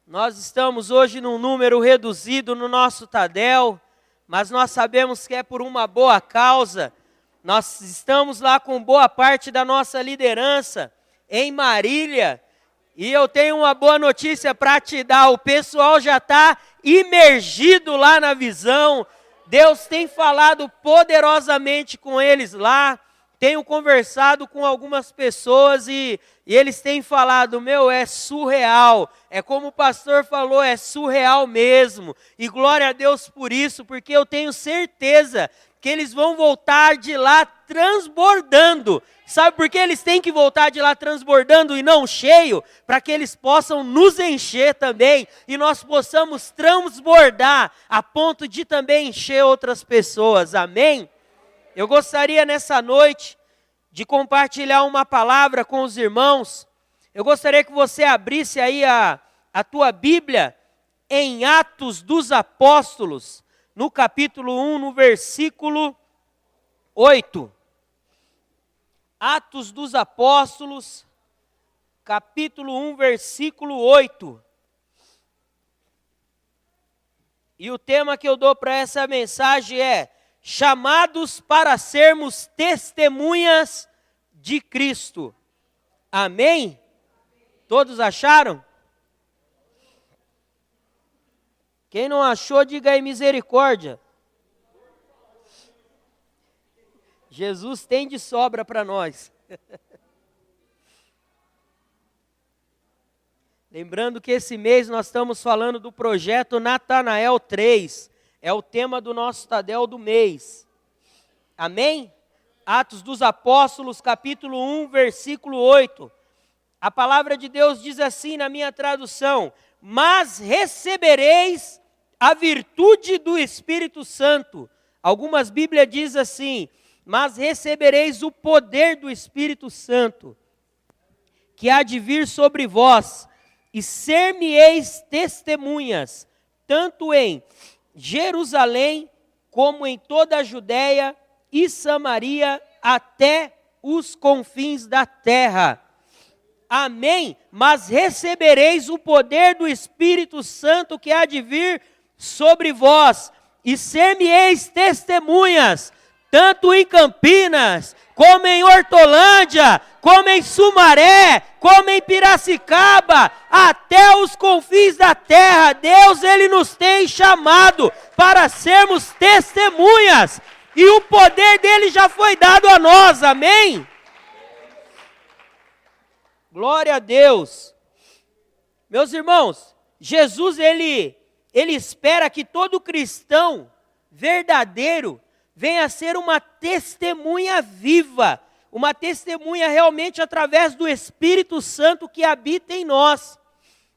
Nós estamos hoje num número reduzido no nosso Tadel, mas nós sabemos que é por uma boa causa. Nós estamos lá com boa parte da nossa liderança em Marília. E eu tenho uma boa notícia para te dar. O pessoal já está imergido lá na visão. Deus tem falado poderosamente com eles lá. Tenho conversado com algumas pessoas e eles têm falado, é surreal. É como o pastor falou, é surreal mesmo. E glória a Deus por isso, porque eu tenho certeza que eles vão voltar de lá transbordando. Sabe por que eles têm que voltar de lá transbordando e não cheio? Para que eles possam nos encher também e nós possamos transbordar a ponto de também encher outras pessoas. Amém? Eu gostaria nessa noite de compartilhar uma palavra com os irmãos. Eu gostaria que você abrisse aí a tua Bíblia em Atos dos Apóstolos, no capítulo 1, no versículo 8. Atos dos Apóstolos, capítulo 1, versículo 8. E o tema que eu dou para essa mensagem é: chamados para sermos testemunhas de Cristo. Amém? Todos acharam? Quem não achou, diga aí misericórdia. Jesus tem de sobra para nós. Lembrando que esse mês nós estamos falando do projeto Natanael 3. É o tema do nosso Tadel do mês. Amém? Atos dos Apóstolos, capítulo 1, versículo 8. A palavra de Deus diz assim na minha tradução: mas recebereis a virtude do Espírito Santo. Algumas Bíblias dizem assim: mas recebereis o poder do Espírito Santo, que há de vir sobre vós, e ser-me-eis testemunhas, tanto em Jerusalém, como em toda a Judéia e Samaria, até os confins da terra. Amém? Mas recebereis o poder do Espírito Santo que há de vir sobre vós, e ser-me-eis testemunhas, tanto em Campinas, como em Hortolândia, como em Sumaré, como em Piracicaba, até os confins da terra. Deus, Ele nos tem chamado para sermos testemunhas, e o poder dEle já foi dado a nós, amém? Glória a Deus. Meus irmãos, Jesus, Ele espera que todo cristão verdadeiro venha a ser uma testemunha viva, uma testemunha realmente através do Espírito Santo que habita em nós.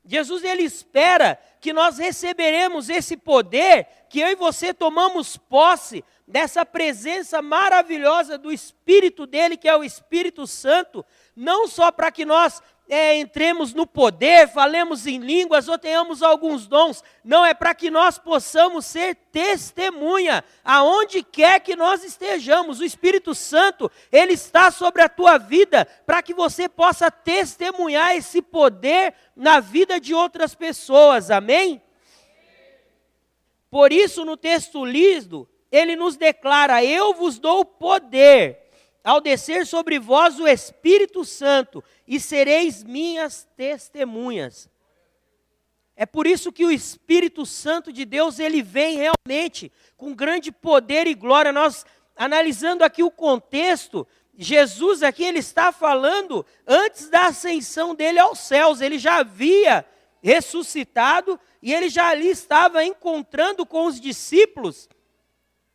Jesus, Ele espera que nós receberemos esse poder, que eu e você tomamos posse dessa presença maravilhosa do Espírito dEle, que é o Espírito Santo, não só para que nós entremos no poder, falemos em línguas ou tenhamos alguns dons. Não, é para que nós possamos ser testemunha aonde quer que nós estejamos. O Espírito Santo, Ele está sobre a tua vida para que você possa testemunhar esse poder na vida de outras pessoas, amém? Por isso, no texto lido, Ele nos declara: eu vos dou poder ao descer sobre vós o Espírito Santo, e sereis minhas testemunhas. É por isso que o Espírito Santo de Deus, ele vem realmente com grande poder e glória. Nós, analisando aqui o contexto, Jesus aqui, ele está falando antes da ascensão dele aos céus. Ele já havia ressuscitado e ele já ali estava encontrando com os discípulos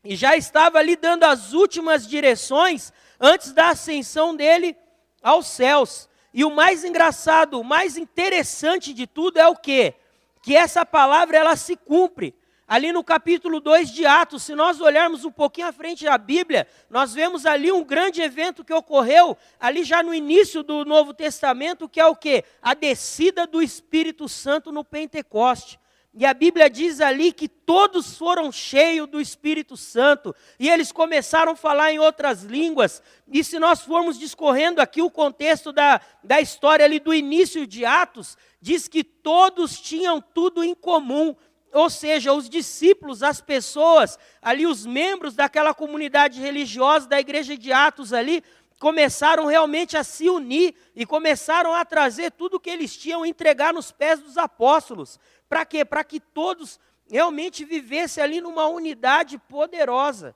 e já estava ali dando as últimas direções antes da ascensão dele aos céus. E o mais engraçado, o mais interessante de tudo é o quê? Que essa palavra, ela se cumpre. Ali no capítulo 2 de Atos, se nós olharmos um pouquinho à frente da Bíblia, nós vemos ali um grande evento que ocorreu, ali já no início do Novo Testamento, que é o quê? A descida do Espírito Santo no Pentecoste. E a Bíblia diz ali que todos foram cheios do Espírito Santo. E eles começaram a falar em outras línguas. E se nós formos discorrendo aqui o contexto da história ali do início de Atos, diz que todos tinham tudo em comum. Ou seja, os discípulos, as pessoas, ali os membros daquela comunidade religiosa da igreja de Atos ali, começaram realmente a se unir e começaram a trazer tudo que eles tinham e entregar nos pés dos apóstolos. Para quê? Para que todos realmente vivessem ali numa unidade poderosa.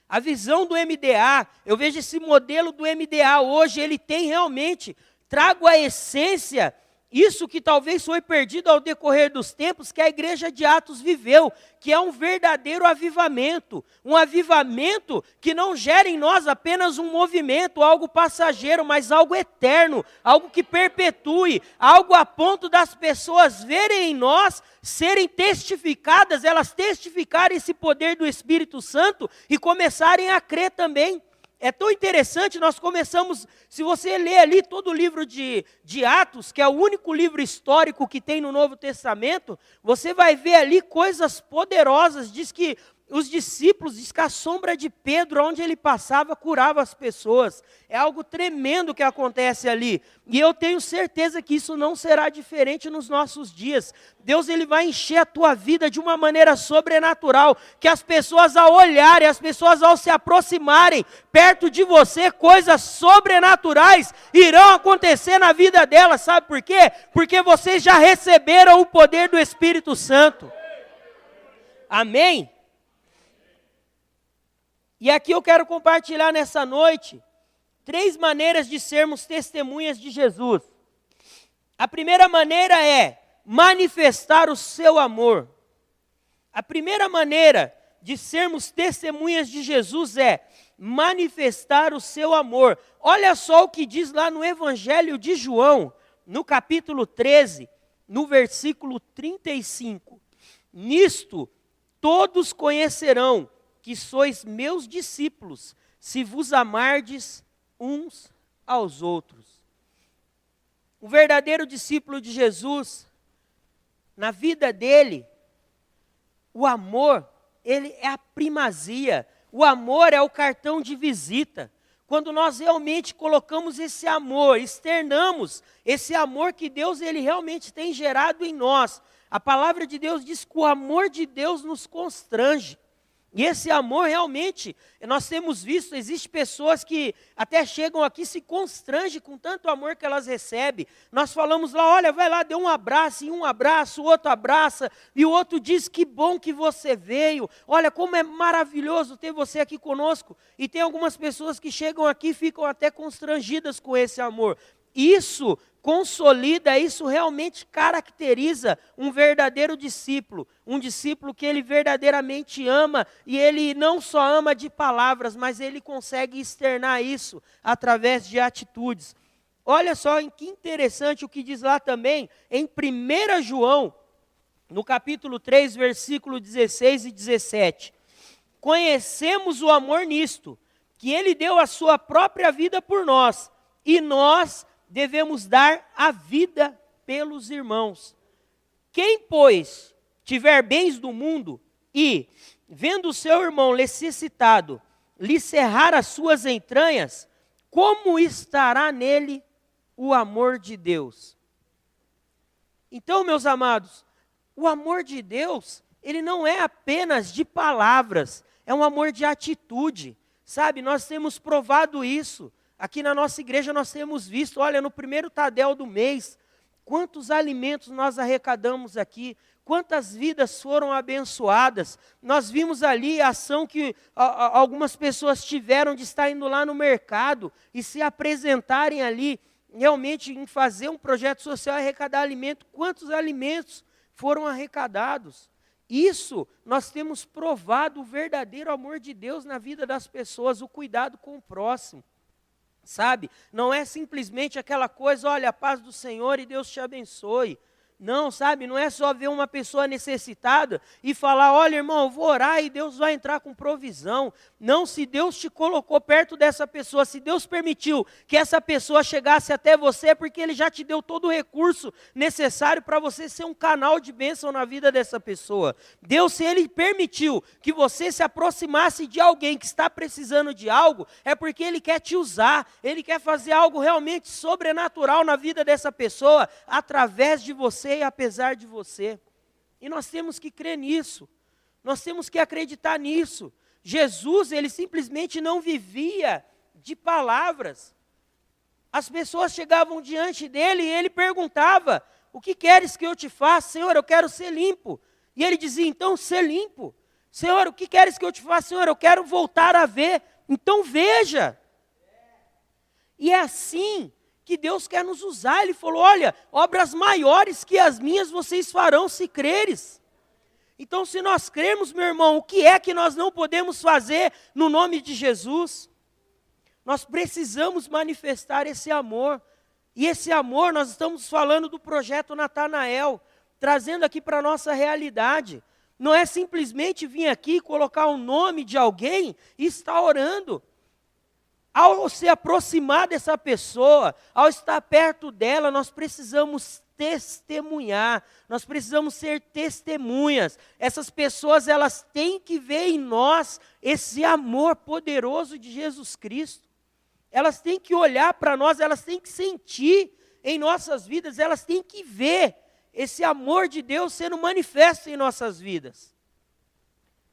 A visão do MDA, eu vejo esse modelo do MDA hoje, ele tem realmente, trago a essência, isso que talvez foi perdido ao decorrer dos tempos, que a igreja de Atos viveu, que é um verdadeiro avivamento. Um avivamento que não gera em nós apenas um movimento, algo passageiro, mas algo eterno, algo que perpetue, algo a ponto das pessoas verem em nós, serem testificadas, elas testificarem esse poder do Espírito Santo e começarem a crer também. É tão interessante, nós começamos, se você ler ali todo o livro de Atos, que é o único livro histórico que tem no Novo Testamento, você vai ver ali coisas poderosas, diz que os discípulos, diz que a sombra de Pedro, onde ele passava, curava as pessoas. É algo tremendo que acontece ali. E eu tenho certeza que isso não será diferente nos nossos dias. Deus, ele vai encher a tua vida de uma maneira sobrenatural, que as pessoas ao olharem, as pessoas ao se aproximarem perto de você, coisas sobrenaturais irão acontecer na vida delas. Sabe por quê? Porque vocês já receberam o poder do Espírito Santo. Amém? E aqui eu quero compartilhar nessa noite 3 maneiras de sermos testemunhas de Jesus. A primeira maneira é manifestar o seu amor. A primeira maneira de sermos testemunhas de Jesus é manifestar o seu amor. Olha só o que diz lá no Evangelho de João, no capítulo 13, no versículo 35. Nisto todos conhecerão que sois meus discípulos, se vos amardes uns aos outros. O verdadeiro discípulo de Jesus, na vida dele, o amor, ele é a primazia. O amor é o cartão de visita. Quando nós realmente colocamos esse amor, externamos esse amor que Deus ele realmente tem gerado em nós. A palavra de Deus diz que o amor de Deus nos constrange. E esse amor realmente, nós temos visto, existem pessoas que até chegam aqui e se constrangem com tanto amor que elas recebem. Nós falamos lá, olha, vai lá, dê um abraço, e um abraço, o outro abraça, e o outro diz, que bom que você veio. Olha, como é maravilhoso ter você aqui conosco. E tem algumas pessoas que chegam aqui e ficam até constrangidas com esse amor. Isso consolida, isso realmente caracteriza um verdadeiro discípulo. Um discípulo que ele verdadeiramente ama, e ele não só ama de palavras, mas ele consegue externar isso através de atitudes. Olha só que interessante o que diz lá também, em 1 João, no capítulo 3, versículo 16 e 17. Conhecemos o amor nisto, que ele deu a sua própria vida por nós, e nós devemos dar a vida pelos irmãos. Quem, pois, tiver bens do mundo e, vendo o seu irmão necessitado, lhe cerrar as suas entranhas, como estará nele o amor de Deus? Então, meus amados, o amor de Deus, ele não é apenas de palavras, é um amor de atitude. Sabe, nós temos provado isso. Aqui na nossa igreja nós temos visto, olha, no primeiro Tadel do mês, quantos alimentos nós arrecadamos aqui, quantas vidas foram abençoadas. Nós vimos ali a ação que algumas pessoas tiveram de estar indo lá no mercado e se apresentarem ali, realmente em fazer um projeto social e arrecadar alimento. Quantos alimentos foram arrecadados? Isso, nós temos provado o verdadeiro amor de Deus na vida das pessoas, o cuidado com o próximo. Sabe, não é simplesmente aquela coisa, olha, a paz do Senhor e Deus te abençoe. Não, sabe, não é só ver uma pessoa necessitada e falar, olha irmão, eu vou orar e Deus vai entrar com provisão. Não, se Deus te colocou perto dessa pessoa, se Deus permitiu que essa pessoa chegasse até você, é porque Ele já te deu todo o recurso necessário para você ser um canal de bênção na vida dessa pessoa. Deus, se Ele permitiu que você se aproximasse de alguém que está precisando de algo, é porque Ele quer te usar, Ele quer fazer algo realmente sobrenatural na vida dessa pessoa, através de você e apesar de você. E nós temos que crer nisso, nós temos que acreditar nisso. Jesus, Ele simplesmente não vivia de palavras. As pessoas chegavam diante dEle e Ele perguntava, o que queres que eu te faça? Senhor, eu quero ser limpo. E Ele dizia, então, ser limpo. Senhor, o que queres que eu te faça? Senhor, eu quero voltar a ver. Então veja. E é assim que Deus quer nos usar. Ele falou, olha, obras maiores que as minhas vocês farão se creres. Então se nós cremos, meu irmão, o que é que nós não podemos fazer no nome de Jesus? Nós precisamos manifestar esse amor. E esse amor, nós estamos falando do projeto Natanael, trazendo aqui para a nossa realidade. Não é simplesmente vir aqui, colocar o nome de alguém e estar orando. Ao se aproximar dessa pessoa, ao estar perto dela, nós precisamos testemunhar, nós precisamos ser testemunhas. Essas pessoas, elas têm que ver em nós esse amor poderoso de Jesus Cristo. Elas têm que olhar para nós, elas têm que sentir em nossas vidas, elas têm que ver esse amor de Deus sendo manifesto em nossas vidas.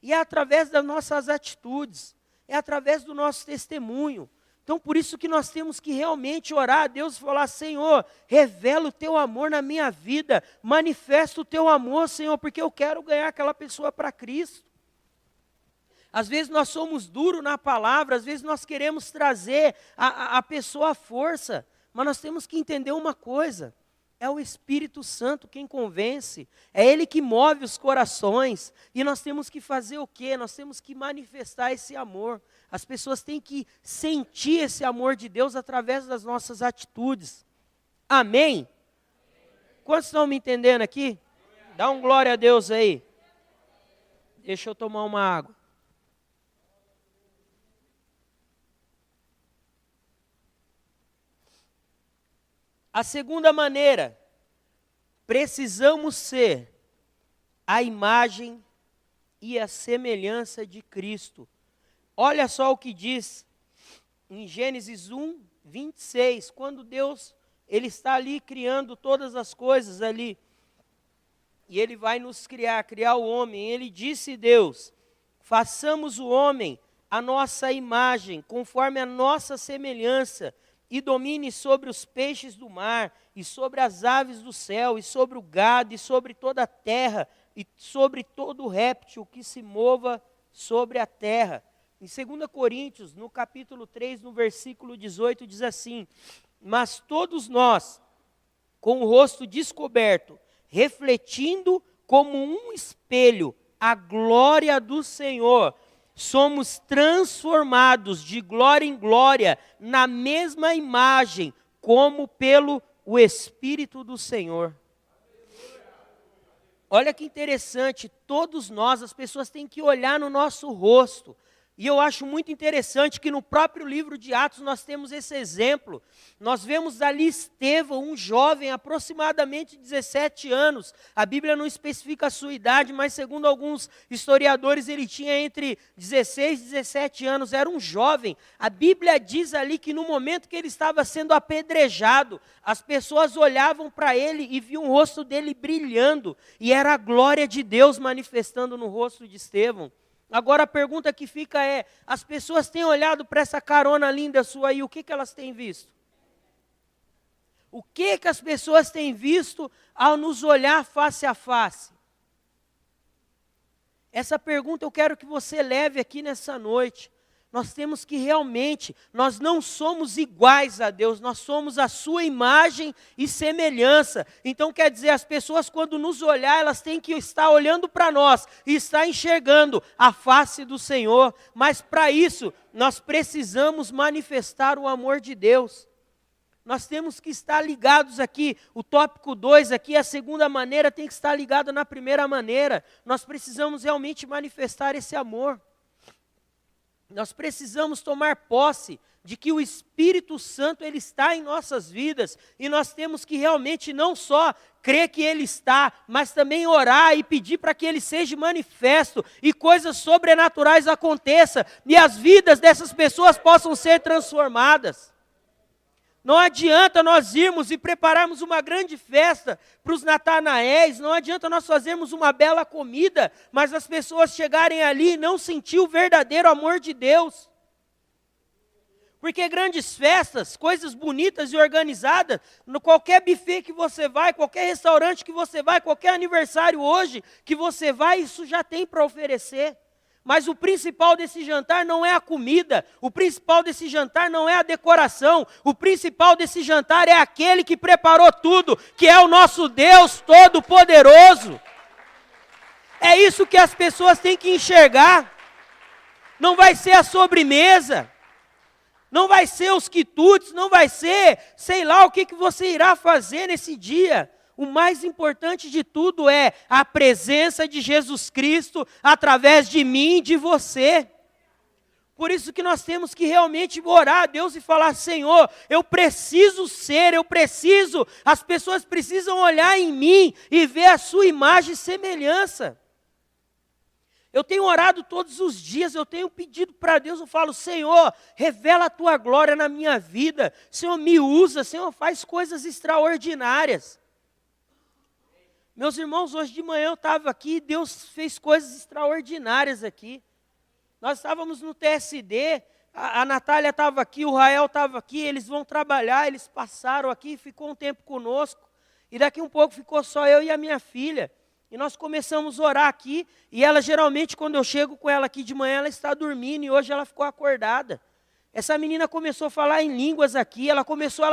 E é através das nossas atitudes, é através do nosso testemunho. Então, por isso que nós temos que realmente orar a Deus e falar, Senhor, revela o teu amor na minha vida, manifesta o teu amor, Senhor, porque eu quero ganhar aquela pessoa para Cristo. Às vezes nós somos duros na palavra, às vezes nós queremos trazer a pessoa à força, mas nós temos que entender uma coisa, é o Espírito Santo quem convence, é Ele que move os corações, e nós temos que fazer o quê? Nós temos que manifestar esse amor. As pessoas têm que sentir esse amor de Deus através das nossas atitudes. Amém? Quantos estão me entendendo aqui? Dá um glória a Deus aí. Deixa eu tomar uma água. A segunda maneira, precisamos ser a imagem e a semelhança de Cristo. Olha só o que diz em Gênesis 1, 26, quando Deus, Ele está ali criando todas as coisas ali, e Ele vai nos criar o homem. Ele disse, Deus, façamos o homem a nossa imagem, conforme a nossa semelhança, e domine sobre os peixes do mar, e sobre as aves do céu, e sobre o gado, e sobre toda a terra, e sobre todo réptil que se mova sobre a terra. Em 2 Coríntios, no capítulo 3, no versículo 18, diz assim, mas todos nós, com o rosto descoberto, refletindo como um espelho a glória do Senhor, somos transformados de glória em glória, na mesma imagem, como pelo o Espírito do Senhor. Olha que interessante, todos nós, as pessoas têm que olhar no nosso rosto. E eu acho muito interessante que no próprio livro de Atos nós temos esse exemplo. Nós vemos ali Estevão, um jovem, aproximadamente 17 anos. A Bíblia não especifica a sua idade, mas segundo alguns historiadores ele tinha entre 16 e 17 anos, era um jovem. A Bíblia diz ali que no momento que ele estava sendo apedrejado, as pessoas olhavam para ele e viam o rosto dele brilhando. E era a glória de Deus manifestando no rosto de Estevão. Agora a pergunta que fica é, as pessoas têm olhado para essa carona linda sua aí, o que elas têm visto? O que as pessoas têm visto ao nos olhar face a face? Essa pergunta eu quero que você leve aqui nessa noite. Nós temos que realmente, nós não somos iguais a Deus, nós somos a sua imagem e semelhança. Então quer dizer, as pessoas quando nos olhar, elas têm que estar olhando para nós e estar enxergando a face do Senhor. Mas para isso, nós precisamos manifestar o amor de Deus. Nós temos que estar ligados aqui, o tópico 2 aqui, a segunda maneira tem que estar ligado na primeira maneira. Nós precisamos realmente manifestar esse amor. Nós precisamos tomar posse de que o Espírito Santo ele está em nossas vidas e nós temos que realmente não só crer que ele está, mas também orar e pedir para que ele seja manifesto e coisas sobrenaturais aconteçam e as vidas dessas pessoas possam ser transformadas. Não adianta nós irmos e prepararmos uma grande festa para os Natanaéis, não adianta nós fazermos uma bela comida, mas as pessoas chegarem ali e não sentir o verdadeiro amor de Deus. Porque grandes festas, coisas bonitas e organizadas, no qualquer buffet que você vai, qualquer restaurante que você vai, qualquer aniversário hoje que você vai, isso já tem para oferecer. Mas o principal desse jantar não é a comida, o principal desse jantar não é a decoração, o principal desse jantar é aquele que preparou tudo, que é o nosso Deus Todo-Poderoso. É isso que as pessoas têm que enxergar. Não vai ser a sobremesa. Não vai ser os quitutes, não vai ser, sei lá, o que você irá fazer nesse dia. O mais importante de tudo é a presença de Jesus Cristo através de mim e de você. Por isso que nós temos que realmente orar a Deus e falar, Senhor, eu preciso ser, as pessoas precisam olhar em mim e ver a sua imagem e semelhança. Eu tenho orado todos os dias, eu tenho pedido para Deus, eu falo, Senhor, revela a Tua glória na minha vida. Senhor, me usa, Senhor, faz coisas extraordinárias. Meus irmãos, hoje de manhã eu estava aqui, Deus fez coisas extraordinárias aqui. Nós estávamos no TSD, a Natália estava aqui, o Rael estava aqui, eles vão trabalhar, eles passaram aqui, ficou um tempo conosco. E daqui um pouco ficou só eu e a minha filha. E nós começamos a orar aqui, e ela geralmente, quando eu chego com ela aqui de manhã, ela está dormindo, e hoje ela ficou acordada. Essa menina começou a falar em línguas aqui, ela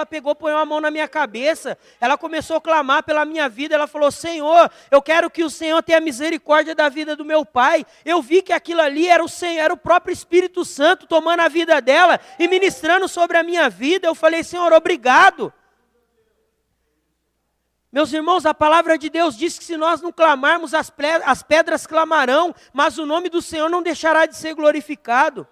pegou, põe a mão na minha cabeça, ela começou a clamar pela minha vida, ela falou, Senhor, eu quero que o Senhor tenha misericórdia da vida do meu pai. Eu vi que aquilo ali era o Senhor, era o próprio Espírito Santo tomando a vida dela e ministrando sobre a minha vida. Eu falei, Senhor, obrigado. Meus irmãos, a palavra de Deus diz que se nós não clamarmos, as pedras clamarão, mas o nome do Senhor não deixará de ser glorificado.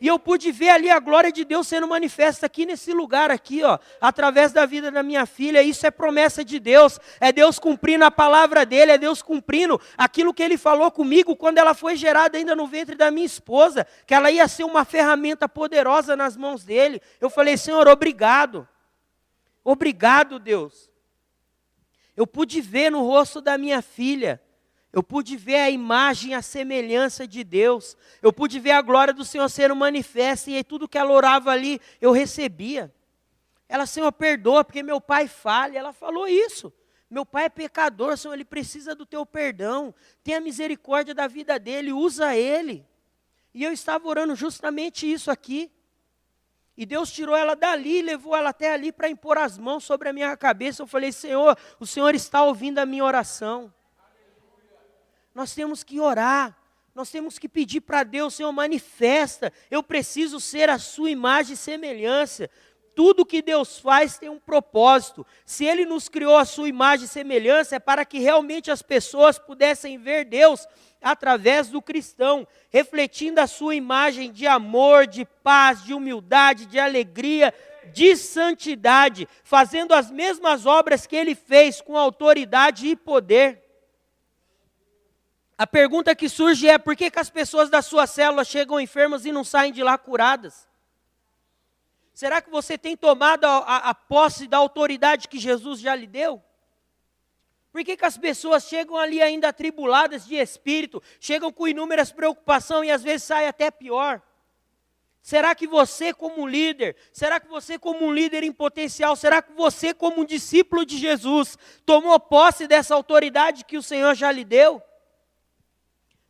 E eu pude ver ali a glória de Deus sendo manifesta aqui nesse lugar aqui, ó, através da vida da minha filha. Isso é promessa de Deus, é Deus cumprindo a palavra dele, é Deus cumprindo aquilo que ele falou comigo quando ela foi gerada ainda no ventre da minha esposa, que ela ia ser uma ferramenta poderosa nas mãos dele. Eu falei, Senhor, obrigado. Obrigado, Deus. Eu pude ver no rosto da minha filha, eu pude ver a imagem, a semelhança de Deus, eu pude ver a glória do Senhor sendo manifesta, e aí tudo que ela orava ali, eu recebia. Ela, Senhor, perdoa, porque meu pai falha. Ela falou isso, meu pai é pecador, Senhor, ele precisa do teu perdão, tenha misericórdia da vida dele, usa ele. E eu estava orando justamente isso aqui. E Deus tirou ela dali, levou ela até ali para impor as mãos sobre a minha cabeça. Eu falei, Senhor, o Senhor está ouvindo a minha oração. Nós temos que orar, nós temos que pedir para Deus, Senhor, manifesta. Eu preciso ser a sua imagem e semelhança. Tudo que Deus faz tem um propósito. Se Ele nos criou a sua imagem e semelhança, é para que realmente as pessoas pudessem ver Deus através do cristão, refletindo a sua imagem de amor, de paz, de humildade, de alegria, de santidade, fazendo as mesmas obras que Ele fez com autoridade e poder. A pergunta que surge é, por que as pessoas da sua célula chegam enfermas e não saem de lá curadas? Será que você tem tomado a posse da autoridade que Jesus já lhe deu? Por que as pessoas chegam ali ainda atribuladas de espírito, chegam com inúmeras preocupações e às vezes saem até pior? Será que você como líder, será que você como um líder em potencial, será que você como um discípulo de Jesus tomou posse dessa autoridade que o Senhor já lhe deu?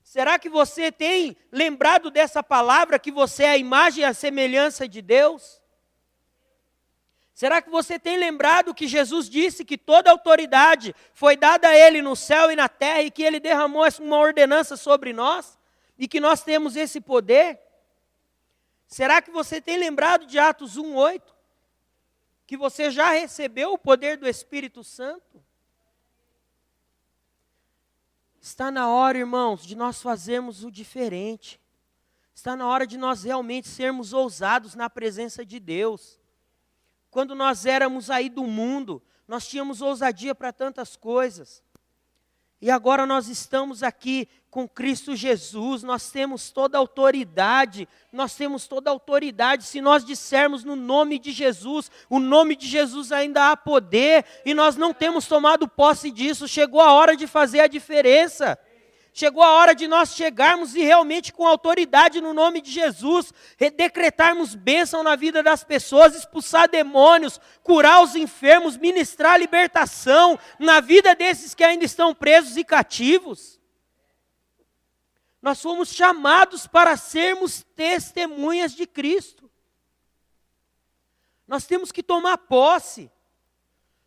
Será que você tem lembrado dessa palavra, que você é a imagem e a semelhança de Deus? Será que você tem lembrado que Jesus disse que toda autoridade foi dada a Ele no céu e na terra e que Ele derramou uma ordenança sobre nós e que nós temos esse poder? Será que você tem lembrado de Atos 1:8? Que você já recebeu o poder do Espírito Santo? Está na hora, irmãos, de nós fazermos o diferente. Está na hora de nós realmente sermos ousados na presença de Deus. Quando nós éramos aí do mundo, nós tínhamos ousadia para tantas coisas. E agora nós estamos aqui com Cristo Jesus, nós temos toda a autoridade, se nós dissermos no nome de Jesus, o nome de Jesus ainda há poder, e nós não temos tomado posse disso. Chegou a hora de fazer a diferença. Chegou a hora de nós chegarmos e realmente com autoridade no nome de Jesus, decretarmos bênção na vida das pessoas, expulsar demônios, curar os enfermos, ministrar libertação na vida desses que ainda estão presos e cativos. Nós fomos chamados para sermos testemunhas de Cristo. Nós temos que tomar posse,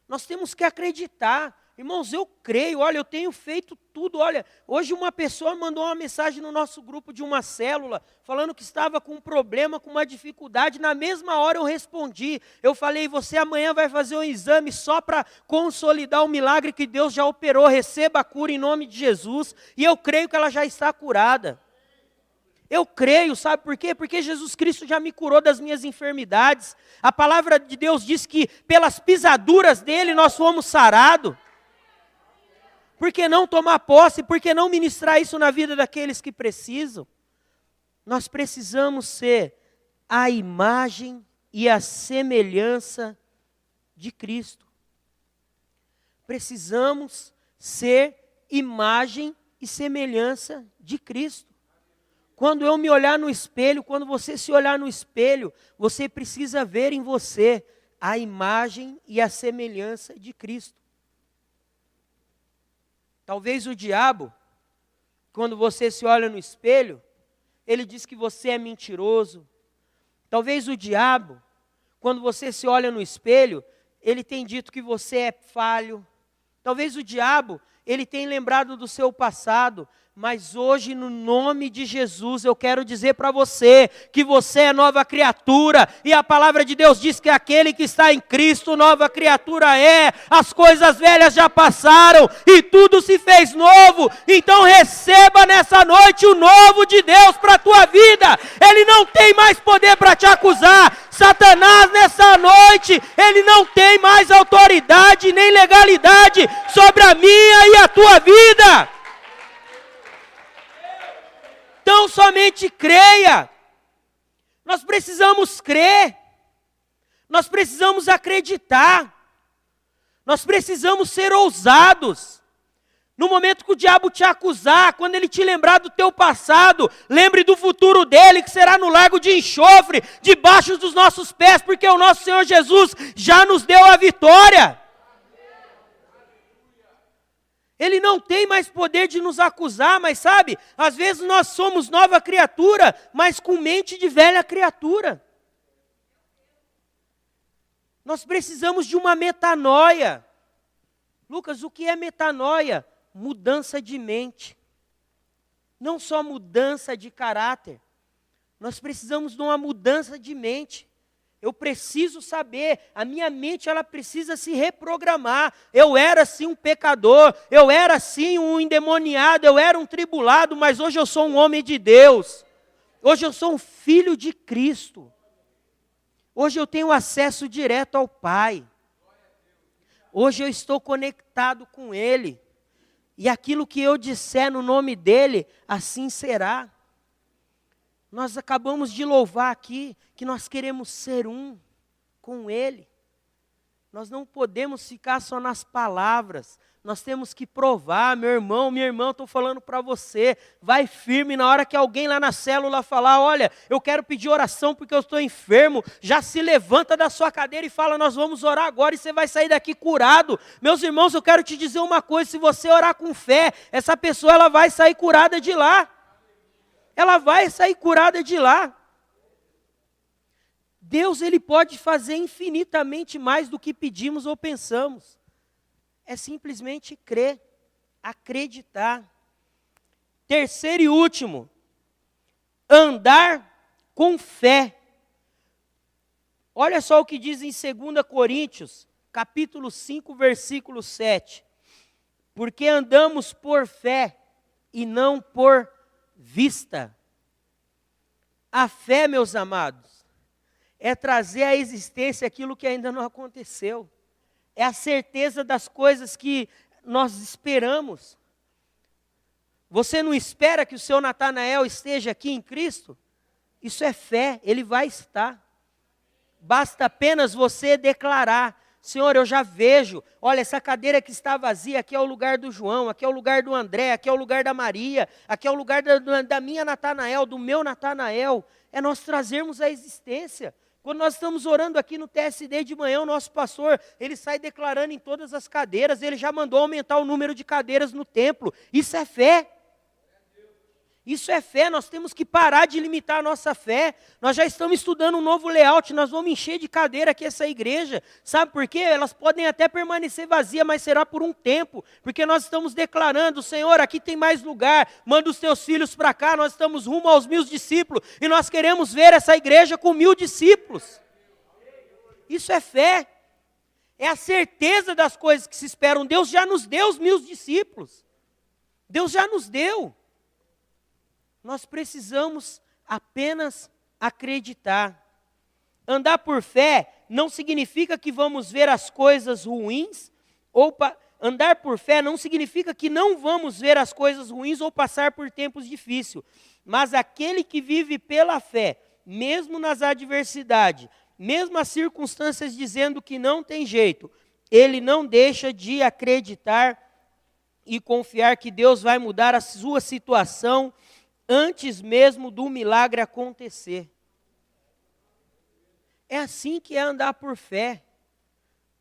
nós temos que acreditar. Irmãos, eu creio, olha, eu tenho feito tudo. Olha, hoje uma pessoa mandou uma mensagem no nosso grupo de uma célula, falando que estava com um problema, com uma dificuldade. Na mesma hora eu respondi, eu falei, você amanhã vai fazer um exame só para consolidar o milagre que Deus já operou. Receba a cura em nome de Jesus. E eu creio que ela já está curada. Eu creio, sabe por quê? Porque Jesus Cristo já me curou das minhas enfermidades. A palavra de Deus diz que pelas pisaduras dele nós fomos sarados. Por que não tomar posse? Por que não ministrar isso na vida daqueles que precisam? Nós precisamos ser a imagem e a semelhança de Cristo. Precisamos ser imagem e semelhança de Cristo. Quando eu me olhar no espelho, quando você se olhar no espelho, você precisa ver em você a imagem e a semelhança de Cristo. Talvez o diabo, quando você se olha no espelho, ele diz que você é mentiroso. Talvez o diabo, quando você se olha no espelho, ele tem dito que você é falho. Talvez o diabo, ele tenha lembrado do seu passado. Mas hoje, no nome de Jesus, eu quero dizer para você que você é nova criatura. E a palavra de Deus diz que aquele que está em Cristo, nova criatura é. As coisas velhas já passaram e tudo se fez novo. Então receba nessa noite o novo de Deus para a tua vida. Ele não tem mais poder para te acusar. Satanás, nessa noite, ele não tem mais autoridade nem legalidade sobre a minha e a tua vida. Então somente creia. Nós precisamos crer. Nós precisamos acreditar. Nós precisamos ser ousados. No momento que o diabo te acusar, quando ele te lembrar do teu passado, lembre do futuro dele, que será no lago de enxofre, debaixo dos nossos pés, porque o nosso Senhor Jesus já nos deu a vitória. Ele não tem mais poder de nos acusar, mas sabe, às vezes nós somos nova criatura, mas com mente de velha criatura. Nós precisamos de uma metanoia. Lucas, o que é metanoia? Mudança de mente. Não só mudança de caráter. Nós precisamos de uma mudança de mente. Eu preciso saber, a minha mente ela precisa se reprogramar. Eu era sim um pecador, eu era sim um endemoniado, eu era um tribulado, mas hoje eu sou um homem de Deus. Hoje eu sou um filho de Cristo. Hoje eu tenho acesso direto ao Pai. Hoje eu estou conectado com Ele. E aquilo que eu disser no nome dEle, assim será. Nós acabamos de louvar aqui que nós queremos ser um com Ele. Nós não podemos ficar só nas palavras. Nós temos que provar, meu irmão, minha irmã, estou falando para você. Vai firme na hora que alguém lá na célula falar, olha, eu quero pedir oração porque eu estou enfermo. Já se levanta da sua cadeira e fala, nós vamos orar agora e você vai sair daqui curado. Meus irmãos, eu quero te dizer uma coisa, se você orar com fé, essa pessoa ela vai sair curada de lá. Ela vai sair curada de lá. Deus, Ele pode fazer infinitamente mais do que pedimos ou pensamos. É simplesmente crer, acreditar. Terceiro e último, andar com fé. Olha só o que diz em 2 Coríntios, capítulo 5, versículo 7. Porque andamos por fé e não por vista. A fé, meus amados, é trazer à existência aquilo que ainda não aconteceu. É a certeza das coisas que nós esperamos. Você não espera que o seu Natanael esteja aqui em Cristo? Isso é fé, ele vai estar. Basta apenas você declarar: Senhor, eu já vejo, olha, essa cadeira que está vazia, aqui é o lugar do João, aqui é o lugar do André, aqui é o lugar da Maria, aqui é o lugar da minha Natanael, do meu Natanael. É nós trazermos a existência. Quando nós estamos orando aqui no TSD de manhã, o nosso pastor, ele sai declarando em todas as cadeiras, ele já mandou aumentar o número de cadeiras no templo. Isso é fé. Isso é fé, nós temos que parar de limitar a nossa fé. Nós já estamos estudando um novo layout, nós vamos encher de cadeira aqui essa igreja. Sabe por quê? Elas podem até permanecer vazias, mas será por um tempo. Porque nós estamos declarando: Senhor, aqui tem mais lugar, manda os teus filhos para cá, nós estamos rumo aos 1000 discípulos. E nós queremos ver essa igreja com 1000 discípulos. Isso é fé. É a certeza das coisas que se esperam. Deus já nos deu os 1000 discípulos. Deus já nos deu. Nós precisamos apenas acreditar. Andar por fé não significa que vamos ver as coisas ruins, andar por fé não significa que não vamos ver as coisas ruins ou passar por tempos difíceis. Mas aquele que vive pela fé, mesmo nas adversidades, mesmo as circunstâncias dizendo que não tem jeito, ele não deixa de acreditar e confiar que Deus vai mudar a sua situação antes mesmo do milagre acontecer. É assim que é andar por fé.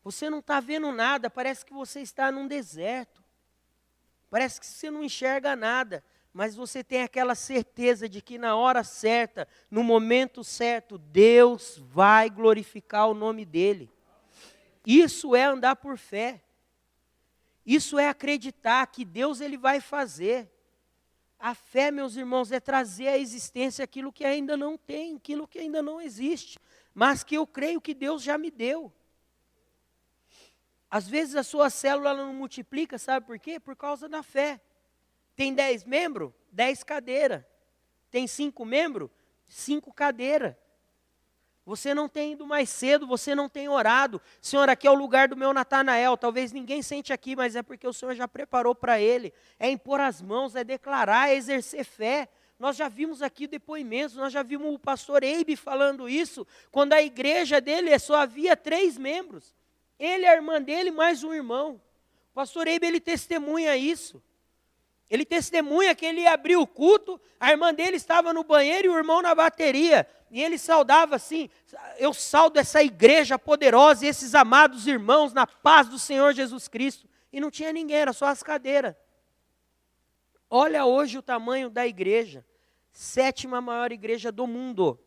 Você não está vendo nada, parece que você está num deserto. Parece que você não enxerga nada, mas você tem aquela certeza de que na hora certa, no momento certo, Deus vai glorificar o nome dEle. Isso é andar por fé. Isso é acreditar que Deus ele vai fazer. A fé, meus irmãos, é trazer à existência aquilo que ainda não tem, aquilo que ainda não existe, mas que eu creio que Deus já me deu. Às vezes a sua célula não multiplica, sabe por quê? Por causa da fé. Tem 10 membros? 10 cadeiras. Tem 5 membros? 5 cadeiras. Você não tem ido mais cedo, você não tem orado. Senhor, aqui é o lugar do meu Natanael. Talvez ninguém sente aqui, mas é porque o Senhor já preparou para ele. É impor as mãos, é declarar, é exercer fé. Nós já vimos aqui depoimentos, nós já vimos o pastor Eibe falando isso, quando a igreja dele só havia 3 membros. Ele, a irmã dele, mais um irmão. O pastor Eibe, ele testemunha isso. Ele testemunha que ele abriu o culto, a irmã dele estava no banheiro e o irmão na bateria. E ele saudava assim: eu saudo essa igreja poderosa e esses amados irmãos na paz do Senhor Jesus Cristo. E não tinha ninguém, era só as cadeiras. Olha hoje o tamanho da igreja. 7ª maior igreja do mundo.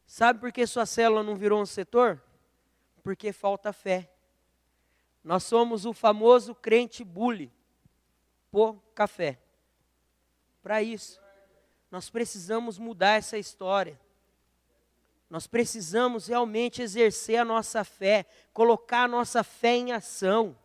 Sabe por que sua célula não virou um setor? Porque falta fé. Nós somos o famoso crente bully, pouca fé. Para isso, nós precisamos mudar essa história. Nós precisamos realmente exercer a nossa fé, colocar a nossa fé em ação.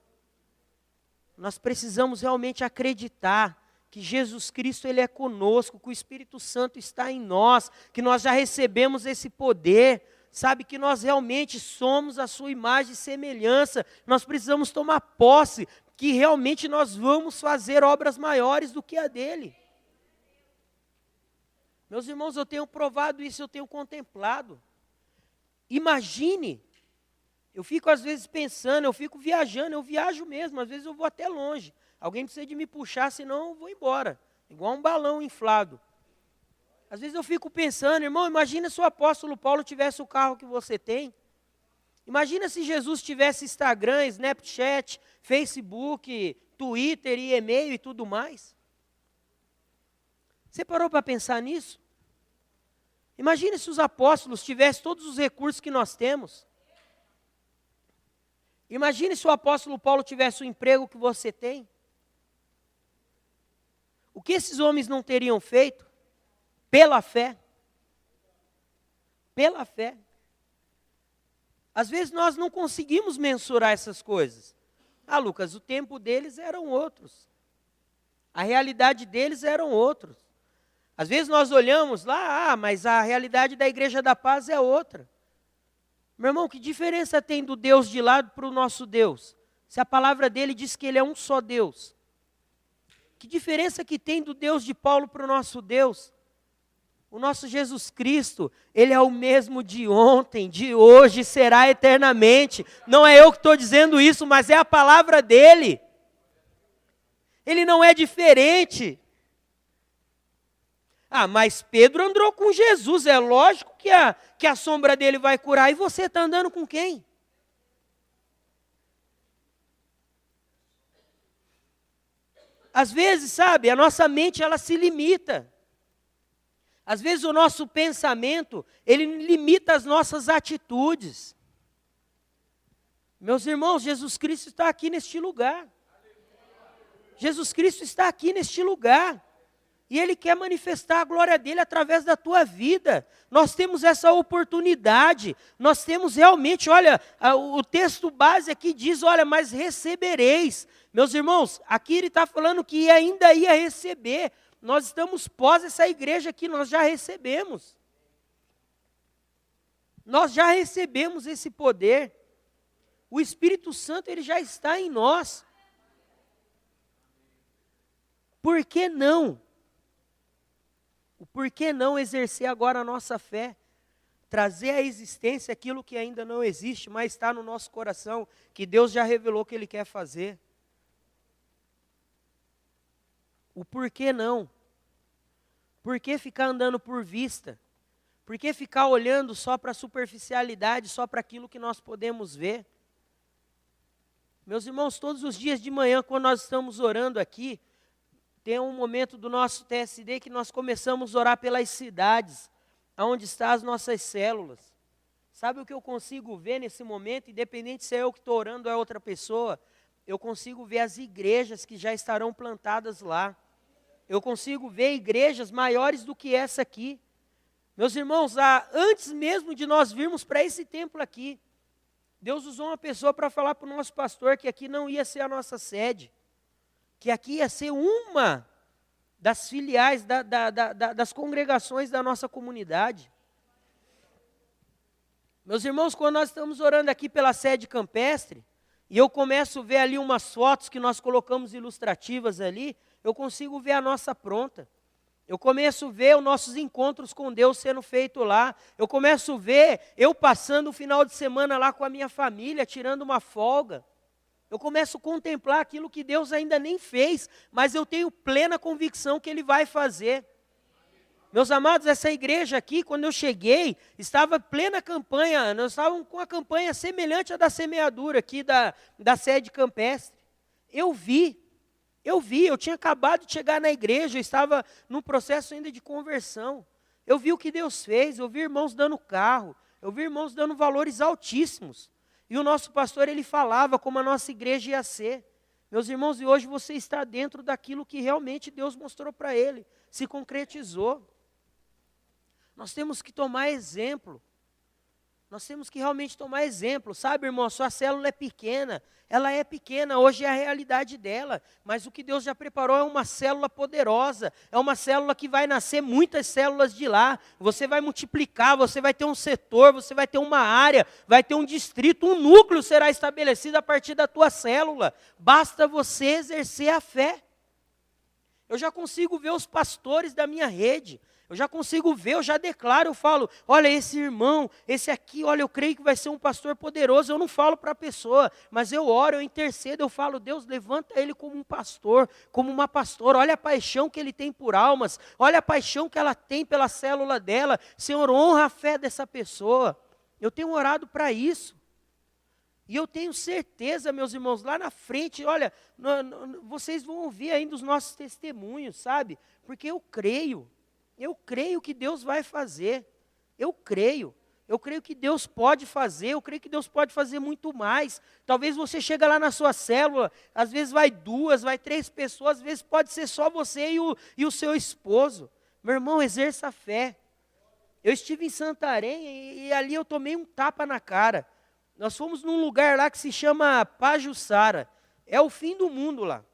Nós precisamos realmente acreditar que Jesus Cristo ele é conosco, que o Espírito Santo está em nós, que nós já recebemos esse poder. Sabe que nós realmente somos a sua imagem e semelhança. Nós precisamos tomar posse que realmente nós vamos fazer obras maiores do que a dele. Meus irmãos, eu tenho provado isso, eu tenho contemplado. Imagine, eu fico às vezes pensando, eu fico viajando, eu viajo mesmo, às vezes eu vou até longe. Alguém precisa de me puxar, senão eu vou embora, igual um balão inflado. Às vezes eu fico pensando, irmão, imagina se o apóstolo Paulo tivesse o carro que você tem. Imagina se Jesus tivesse Instagram, Snapchat, Facebook, Twitter e e-mail e tudo mais. Você parou para pensar nisso? Imagina se os apóstolos tivessem todos os recursos que nós temos. Imagine se o apóstolo Paulo tivesse o emprego que você tem. O que esses homens não teriam feito? Pela fé. pela fé. Às vezes nós não conseguimos mensurar essas coisas. Ah, Lucas, o tempo deles eram outros. A realidade deles eram outros. Às vezes nós olhamos lá, mas a realidade da Igreja da Paz é outra. Meu irmão, que diferença tem do Deus de lá para o nosso Deus? Se a palavra dele diz que ele é um só Deus. Que diferença que tem do Deus de Paulo para o nosso Deus? O nosso Jesus Cristo, ele é o mesmo de ontem, de hoje, será eternamente. Não é eu que estou dizendo isso, mas é a palavra dele. Ele não é diferente. Ah, mas Pedro andou com Jesus, é lógico que a sombra dele vai curar. E você está andando com quem? Às vezes, sabe, a nossa mente ela se limita. Às vezes o nosso pensamento, ele limita as nossas atitudes. Meus irmãos, Jesus Cristo está aqui neste lugar. Jesus Cristo está aqui neste lugar. E Ele quer manifestar a glória dEle através da tua vida. Nós temos essa oportunidade. Nós temos realmente, olha, o texto base aqui diz, olha, mas recebereis. Meus irmãos, aqui ele está falando que ainda ia receber. Nós estamos pós essa igreja aqui, nós já recebemos. Nós já recebemos esse poder. O Espírito Santo, ele já está em nós. Por que não? Por que não exercer agora a nossa fé? Trazer à existência aquilo que ainda não existe, mas está no nosso coração, que Deus já revelou que Ele quer fazer. O porquê não? Por que ficar andando por vista? Por que ficar olhando só para a superficialidade, só para aquilo que nós podemos ver? Meus irmãos, todos os dias de manhã, quando nós estamos orando aqui, tem um momento do nosso TSD que nós começamos a orar pelas cidades, onde estão as nossas células. Sabe o que eu consigo ver nesse momento, independente se é eu que estou orando ou é outra pessoa? Eu consigo ver as igrejas que já estarão plantadas lá. Eu consigo ver igrejas maiores do que essa aqui. Meus irmãos, antes mesmo de nós virmos para esse templo aqui, Deus usou uma pessoa para falar para o nosso pastor que aqui não ia ser a nossa sede, que aqui ia ser uma das filiais das congregações da nossa comunidade. Meus irmãos, quando nós estamos orando aqui pela sede campestre, e eu começo a ver ali umas fotos que nós colocamos ilustrativas ali, eu consigo ver a nossa pronta. Eu começo a ver os nossos encontros com Deus sendo feitos lá. Eu começo a ver eu passando o final de semana lá com a minha família, tirando uma folga. Eu começo a contemplar aquilo que Deus ainda nem fez, mas eu tenho plena convicção que Ele vai fazer. Meus amados, essa igreja aqui, quando eu cheguei, estava em plena campanha, nós estávamos com a campanha semelhante à da semeadura aqui da sede campestre. Eu tinha acabado de chegar na igreja, eu estava num processo ainda de conversão. Eu vi o que Deus fez, eu vi irmãos dando carro, eu vi irmãos dando valores altíssimos. E o nosso pastor, ele falava como a nossa igreja ia ser. Meus irmãos, e hoje você está dentro daquilo que realmente Deus mostrou para ele, se concretizou. Nós temos que tomar exemplo. Nós temos que realmente tomar exemplo, sabe, irmão? A sua célula é pequena, ela é pequena, hoje é a realidade dela, mas o que Deus já preparou é uma célula poderosa, é uma célula que vai nascer muitas células de lá, você vai multiplicar, você vai ter um setor, você vai ter uma área, vai ter um distrito, um núcleo será estabelecido a partir da tua célula, basta você exercer a fé. Eu já consigo ver os pastores da minha rede, eu já consigo ver, eu já declaro, eu falo, olha esse irmão, esse aqui, olha, eu creio que vai ser um pastor poderoso. Eu não falo para a pessoa, mas eu oro, eu intercedo, eu falo, Deus, levanta ele como um pastor, como uma pastora. Olha a paixão que ele tem por almas, olha a paixão que ela tem pela célula dela. Senhor, honra a fé dessa pessoa. Eu tenho orado para isso. E eu tenho certeza, meus irmãos, lá na frente, olha, vocês vão ouvir ainda os nossos testemunhos, sabe? Porque eu creio que Deus vai fazer, eu creio que Deus pode fazer, eu creio que Deus pode fazer muito mais. Talvez você chega lá na sua célula, às vezes vai 2, vai 3 pessoas, às vezes pode ser só você e o seu esposo. Meu irmão, exerça a fé. Eu estive em Santarém e ali eu tomei um tapa na cara. Nós fomos num lugar lá que se chama Pajuçara. É o fim do mundo lá.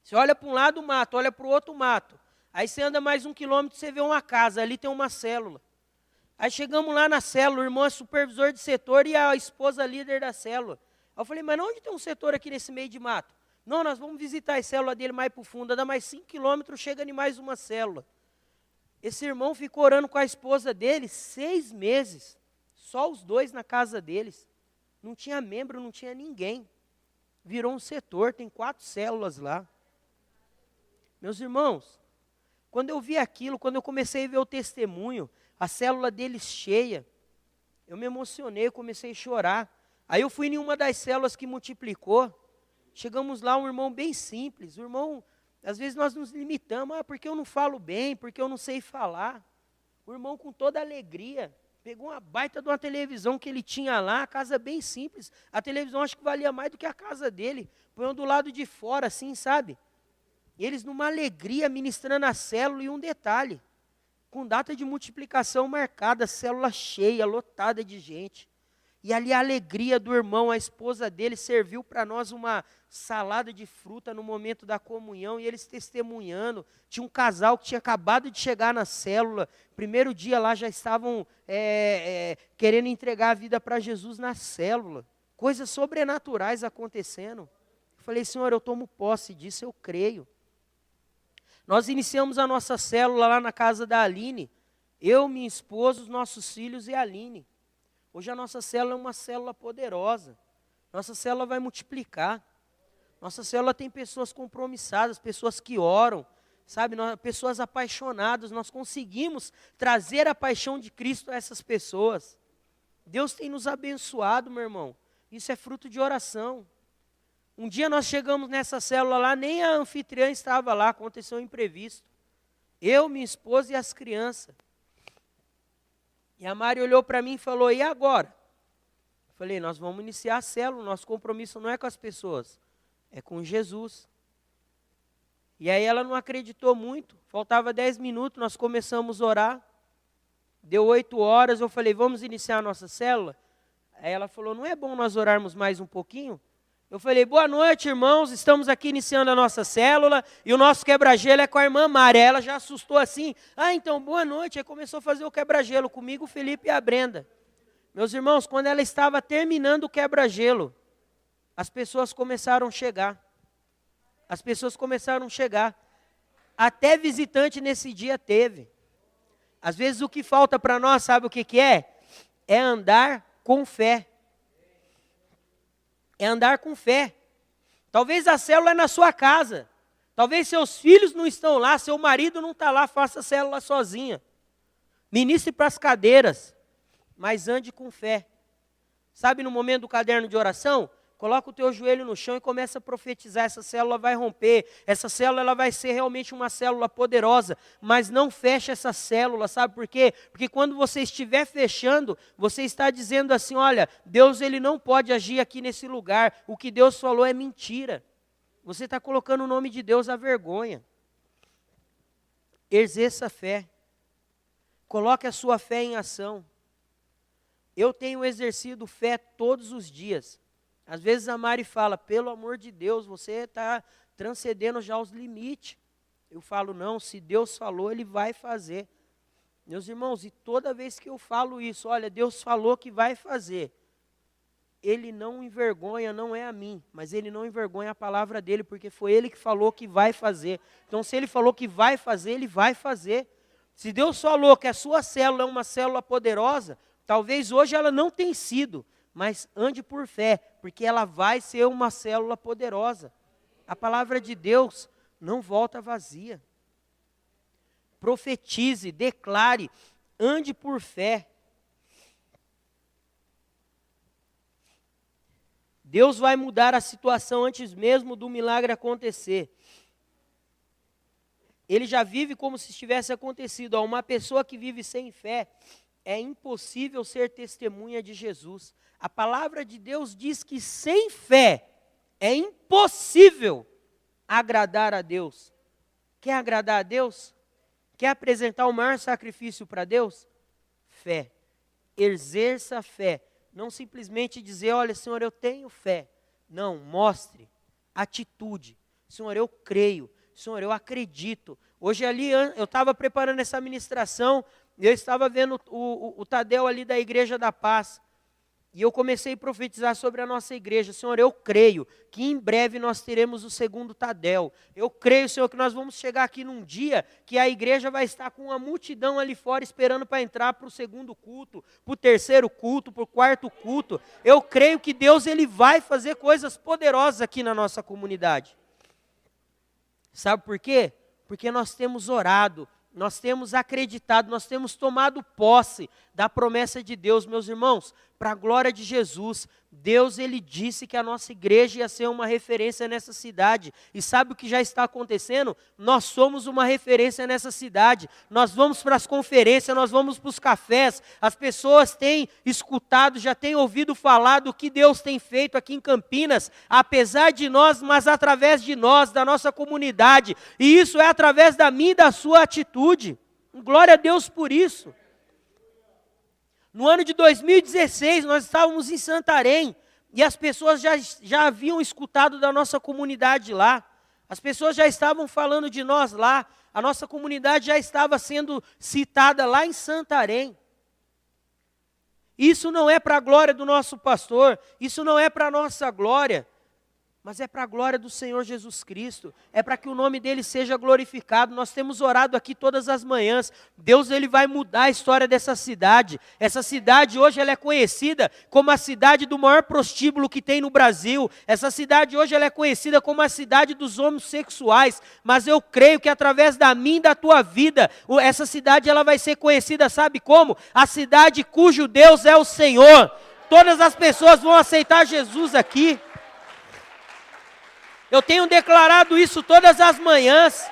Você olha para um lado, mato, olha para o outro, mato. Aí você anda mais 1 quilômetro, você vê uma casa, ali tem uma célula. Aí chegamos lá na célula, o irmão é supervisor de setor e a esposa líder da célula. Aí eu falei, mas onde tem um setor aqui nesse meio de mato? Não, nós vamos visitar a célula dele mais para o fundo, anda mais 5 quilômetros, chega em mais uma célula. Esse irmão ficou orando com a esposa dele 6 meses, só os dois na casa deles. Não tinha membro, não tinha ninguém. Virou um setor, tem 4 células lá. Meus irmãos, quando eu vi aquilo, quando eu comecei a ver o testemunho, a célula deles cheia, eu me emocionei, eu comecei a chorar. Aí eu fui em uma das células que multiplicou, chegamos lá, um irmão bem simples, o irmão, às vezes nós nos limitamos, porque eu não falo bem, porque eu não sei falar. O irmão com toda alegria, pegou uma baita de uma televisão que ele tinha lá, a casa bem simples, a televisão acho que valia mais do que a casa dele, põe do lado de fora assim, sabe? E eles numa alegria ministrando a célula e um detalhe, com data de multiplicação marcada, célula cheia, lotada de gente. E ali a alegria do irmão, a esposa dele serviu para nós uma salada de fruta no momento da comunhão, e eles testemunhando. Tinha um casal que tinha acabado de chegar na célula, primeiro dia lá já estavam querendo entregar a vida para Jesus na célula. Coisas sobrenaturais acontecendo. Eu falei, Senhor, eu tomo posse disso, eu creio. Nós iniciamos a nossa célula lá na casa da Aline, eu, minha esposa, os nossos filhos e a Aline. Hoje a nossa célula é uma célula poderosa, nossa célula vai multiplicar, nossa célula tem pessoas compromissadas, pessoas que oram, sabe, pessoas apaixonadas, nós conseguimos trazer a paixão de Cristo a essas pessoas. Deus tem nos abençoado, meu irmão, isso é fruto de oração. Um dia nós chegamos nessa célula lá, nem a anfitriã estava lá, aconteceu um imprevisto. Eu, minha esposa e as crianças. E a Mari olhou para mim e falou, e agora? Eu falei, nós vamos iniciar a célula, nosso compromisso não é com as pessoas, é com Jesus. E aí ela não acreditou muito, faltava 10 minutos, nós começamos a orar. Deu 8 horas, eu falei, vamos iniciar a nossa célula? Aí ela falou, não é bom nós orarmos mais um pouquinho? Eu falei, boa noite, irmãos, estamos aqui iniciando a nossa célula, e o nosso quebra-gelo é com a irmã Mari. Ela já assustou assim, então, boa noite, aí começou a fazer o quebra-gelo comigo, o Felipe e a Brenda. Meus irmãos, quando ela estava terminando o quebra-gelo, as pessoas começaram a chegar. As pessoas começaram a chegar. Até visitante nesse dia teve. Às vezes o que falta para nós, sabe o que é? É andar com fé. É andar com fé. Talvez a célula é na sua casa. Talvez seus filhos não estão lá, seu marido não está lá, faça a célula sozinha. Ministre para as cadeiras, mas ande com fé. Sabe, no momento do caderno de oração, coloca o teu joelho no chão e começa a profetizar, essa célula vai romper, essa célula ela vai ser realmente uma célula poderosa, mas não feche essa célula, sabe por quê? Porque quando você estiver fechando, você está dizendo assim, olha, Deus ele não pode agir aqui nesse lugar, o que Deus falou é mentira. Você está colocando o nome de Deus à vergonha. Exerça fé, coloque a sua fé em ação. Eu tenho exercido fé todos os dias. Às vezes a Mari fala, pelo amor de Deus, você está transcendendo já os limites. Eu falo, não, se Deus falou, Ele vai fazer. Meus irmãos, e toda vez que eu falo isso, olha, Deus falou que vai fazer. Ele não envergonha, não é a mim, mas Ele não envergonha a palavra dEle, porque foi Ele que falou que vai fazer. Então, se Ele falou que vai fazer, Ele vai fazer. Se Deus falou que a sua célula é uma célula poderosa, talvez hoje ela não tenha sido, mas ande por fé, porque ela vai ser uma célula poderosa. A palavra de Deus não volta vazia. Profetize, declare, ande por fé. Deus vai mudar a situação antes mesmo do milagre acontecer. Ele já vive como se tivesse acontecido. Uma pessoa que vive sem fé, é impossível ser testemunha de Jesus. A palavra de Deus diz que sem fé é impossível agradar a Deus. Quer agradar a Deus? Quer apresentar o maior sacrifício para Deus? Fé. Exerça a fé. Não simplesmente dizer, olha, Senhor, eu tenho fé. Não, mostre atitude. Senhor, eu creio. Senhor, eu acredito. Hoje ali, eu estava preparando essa ministração, e eu estava vendo o Tadeu ali da Igreja da Paz. E eu comecei a profetizar sobre a nossa igreja. Senhor, eu creio que em breve nós teremos o segundo Tadel. Eu creio, Senhor, que nós vamos chegar aqui num dia que a igreja vai estar com uma multidão ali fora esperando para entrar para o segundo culto, para o terceiro culto, para o quarto culto. Eu creio que Deus ele vai fazer coisas poderosas aqui na nossa comunidade. Sabe por quê? Porque nós temos orado, nós temos acreditado, nós temos tomado posse da promessa de Deus, meus irmãos. Para a glória de Jesus, Deus ele disse que a nossa igreja ia ser uma referência nessa cidade. E sabe o que já está acontecendo? Nós somos uma referência nessa cidade. Nós vamos para as conferências, nós vamos para os cafés. As pessoas têm escutado, já têm ouvido falar do que Deus tem feito aqui em Campinas, apesar de nós, mas através de nós, da nossa comunidade. E isso é através da minha e da sua atitude. Glória a Deus por isso. No ano de 2016, nós estávamos em Santarém, e as pessoas já haviam escutado da nossa comunidade lá. As pessoas já estavam falando de nós lá. A nossa comunidade já estava sendo citada lá em Santarém. Isso não é para a glória do nosso pastor, isso não é para a nossa glória, mas é para a glória do Senhor Jesus Cristo, é para que o nome dele seja glorificado. Nós temos orado aqui todas as manhãs, Deus ele vai mudar a história dessa cidade. Essa cidade hoje ela é conhecida como a cidade do maior prostíbulo que tem no Brasil. Essa cidade hoje ela é conhecida como a cidade dos homossexuais, mas eu creio que através da minha e da tua vida, essa cidade ela vai ser conhecida, sabe como? A cidade cujo Deus é o Senhor. Todas as pessoas vão aceitar Jesus aqui. Eu tenho declarado isso todas as manhãs.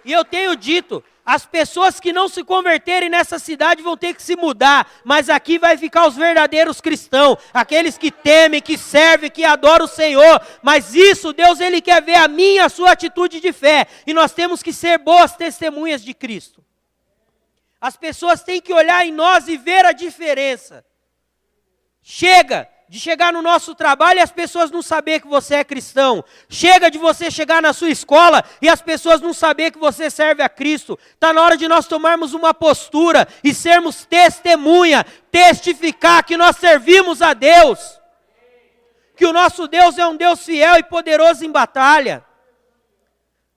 E eu tenho dito, as pessoas que não se converterem nessa cidade vão ter que se mudar. Mas aqui vai ficar os verdadeiros cristãos. Aqueles que temem, que servem, que adoram o Senhor. Mas isso, Deus ele quer ver a minha e a sua atitude de fé. E nós temos que ser boas testemunhas de Cristo. As pessoas têm que olhar em nós e ver a diferença. Chega de chegar no nosso trabalho e as pessoas não saber que você é cristão. Chega de você chegar na sua escola e as pessoas não saber que você serve a Cristo. Está na hora de nós tomarmos uma postura e sermos testemunha, testificar que nós servimos a Deus. Que o nosso Deus é um Deus fiel e poderoso em batalha.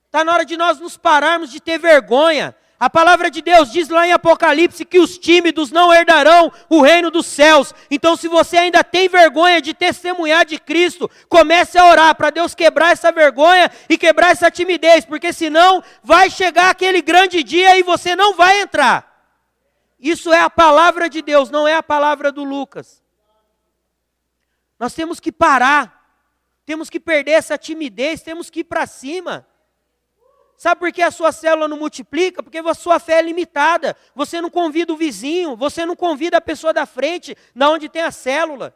Está na hora de nós nos pararmos de ter vergonha. A palavra de Deus diz lá em Apocalipse que os tímidos não herdarão o reino dos céus. Então se você ainda tem vergonha de testemunhar de Cristo, comece a orar para Deus quebrar essa vergonha e quebrar essa timidez, porque senão vai chegar aquele grande dia e você não vai entrar. Isso é a palavra de Deus, não é a palavra do Lucas. Nós temos que parar, temos que perder essa timidez, temos que ir para cima. Sabe por que a sua célula não multiplica? Porque a sua fé é limitada. Você não convida o vizinho, você não convida a pessoa da frente, na onde tem a célula.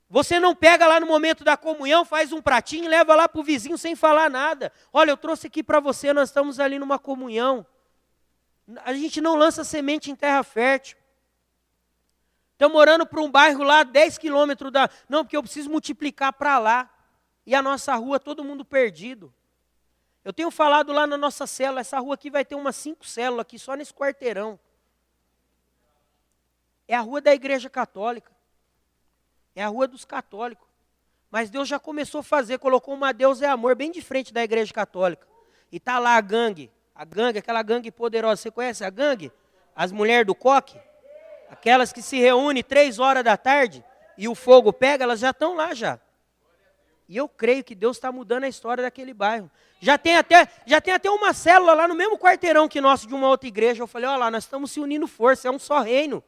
Você não pega lá no momento da comunhão, faz um pratinho e leva lá para o vizinho sem falar nada. Olha, eu trouxe aqui para você, nós estamos ali numa comunhão. A gente não lança semente em terra fértil. Estamos morando para um bairro lá, 10 quilômetros da... Não, porque eu preciso multiplicar para lá. E a nossa rua, todo mundo perdido. Eu tenho falado lá na nossa célula, essa rua aqui vai ter umas 5 células aqui, só nesse quarteirão. É a rua da Igreja Católica. É a rua dos católicos. Mas Deus já começou a fazer, colocou uma Deus é Amor bem de frente da Igreja Católica. E está lá a gangue, aquela gangue poderosa. Você conhece a gangue? As mulheres do coque? Aquelas que se reúnem 3 horas da tarde e o fogo pega, elas já estão lá já. E eu creio que Deus está mudando a história daquele bairro. Já tem até uma célula lá no mesmo quarteirão que nosso de uma outra igreja. Eu falei, olha lá, nós estamos se unindo força, é um só reino.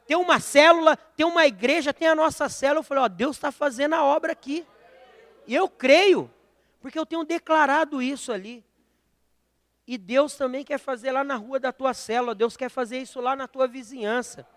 Tem uma célula, tem uma igreja, tem a nossa célula. Eu falei, ó, Deus está fazendo a obra aqui. E eu creio, porque eu tenho declarado isso ali. E Deus também quer fazer lá na rua da tua célula, Deus quer fazer isso lá na tua vizinhança.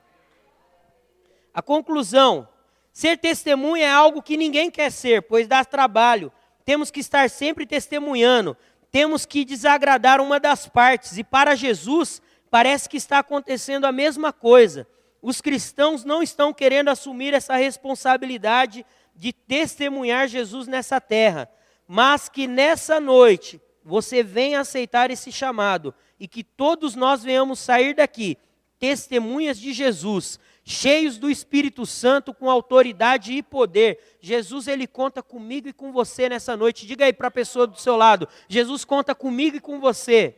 A conclusão, ser testemunha é algo que ninguém quer ser, pois dá trabalho. Temos que estar sempre testemunhando. temos que desagradar uma das partes. E para Jesus, parece que está acontecendo a mesma coisa. Os cristãos não estão querendo assumir essa responsabilidade de testemunhar Jesus nessa terra. Mas que nessa noite você venha aceitar esse chamado e que todos nós venhamos sair daqui testemunhas de Jesus, cheios do Espírito Santo, com autoridade e poder. Jesus, ele conta comigo e com você nessa noite. Diga aí para a pessoa do seu lado: Jesus conta comigo e com você.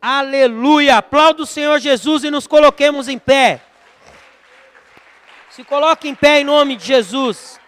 Aleluia! Aplauda o Senhor Jesus e nos coloquemos em pé. Se coloque em pé em nome de Jesus.